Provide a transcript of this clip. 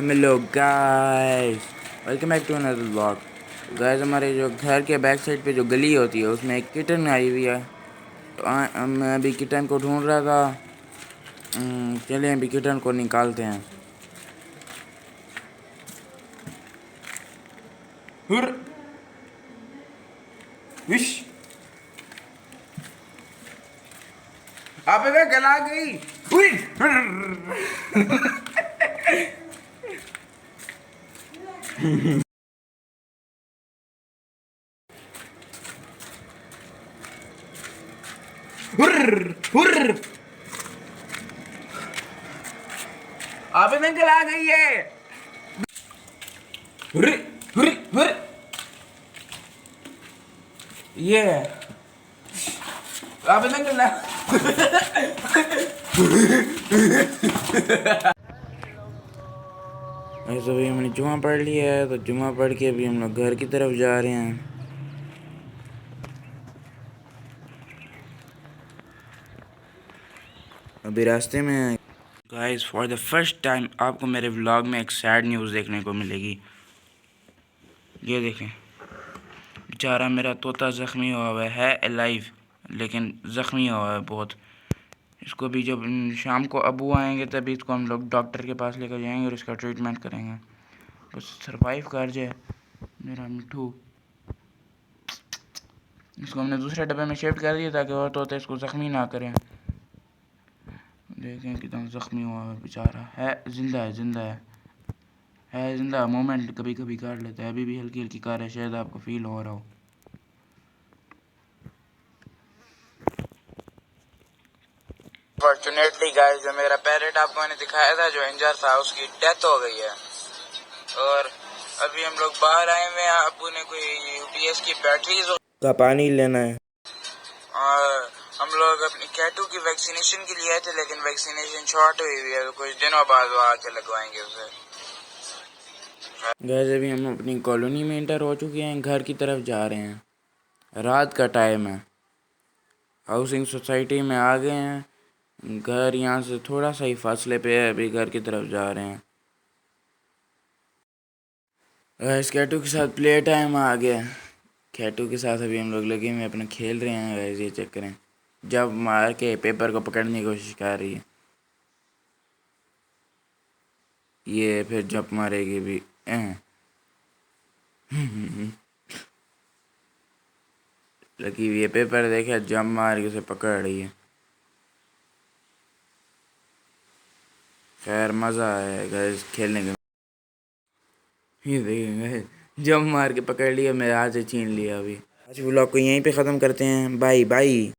Hello guys, welcome back to another vlog. Guys, हमारे जो घर के बैक साइड पे जो गली होती है उसमें एक किटन आई हुई है। तो मैं अभी किटन को ढूंढ रहा था। चलिए अभी किटन को निकालते हैं। हुर, विश आप गला गई। हुई, हुर, हुर, आप गला गई है। हुर, हुर, हुर, ये आप गला। ऐसे अभी हमने जुमा पढ़ लिया है, तो जुमा पढ़ के अभी हम लोग घर की तरफ जा रहे हैं। अभी रास्ते में guys, for the first time आपको मेरे व्लॉग में एक सैड न्यूज़ देखने को मिलेगी। ये देखें, बेचारा मेरा तोता ज़ख्मी हुआ है अलाइव, लेकिन ज़ख्मी हुआ है बहुत। इसको भी जब शाम को अबू आएंगे तभी इसको हम लोग डॉक्टर के पास लेकर जाएंगे और इसका ट्रीटमेंट करेंगे। बस सरवाइव कर जाए मेरा मिठू। इसको हमने दूसरे डब्बे में शिफ्ट कर दिया ताकि और तोते इसको ज़ख्मी ना करें। देखें कितना ज़ख्मी हुआ है बेचारा। है ज़िंदा है, ज़िंदा है ज़िंदा। मोमेंट कभी कभी कर लेता है, अभी भी हल्की हल्की कार है, शायद आपको फील हो रहा हो। फॉर्चुनेटली गाइस, जो मेरा पैरेट आपको मैंने दिखाया था जो इंजर था, उसकी डेथ हो गई है। और अभी हम लोग बाहर आए हुए हैं। अबू ने कोई यूपीएस की बैटरीज का पानी लेना है। और हम लोग अपनी कैटू की वैक्सीनेशन के लिए आए थे, लेकिन वैक्सीनेशन शॉर्ट हुई हुई है, तो कुछ दिनों बाद वो आके लगवाएंगे उसे। गाइस, अभी हम अपनी कॉलोनी में एंटर हो चुके हैं, घर की तरफ जा रहे हैं। रात का टाइम है, हाउसिंग सोसाइटी में आ गए हैं। घर यहाँ से थोड़ा सा ही फासले पे है, अभी घर की तरफ जा रहे हैं। गाइस, कैटू के साथ प्ले टाइम आ गया। कैटू के साथ अभी हम लोग लगे हुए अपना खेल रहे हैं। गाइस, ये चेक करें, जब मार के पेपर को पकड़ने की कोशिश कर रही है। ये फिर जब मारेगी भी। लगी हुई है, पेपर देखे, जब मार के उसे पकड़ रही है। खैर मज़ा आया गाइस खेलने का। ये देखेंगे, जब मार के पकड़ लिया, मेरे हाथ से छीन लिया। अभी आज व्लॉग को यहीं पे ख़त्म करते हैं। Bye bye.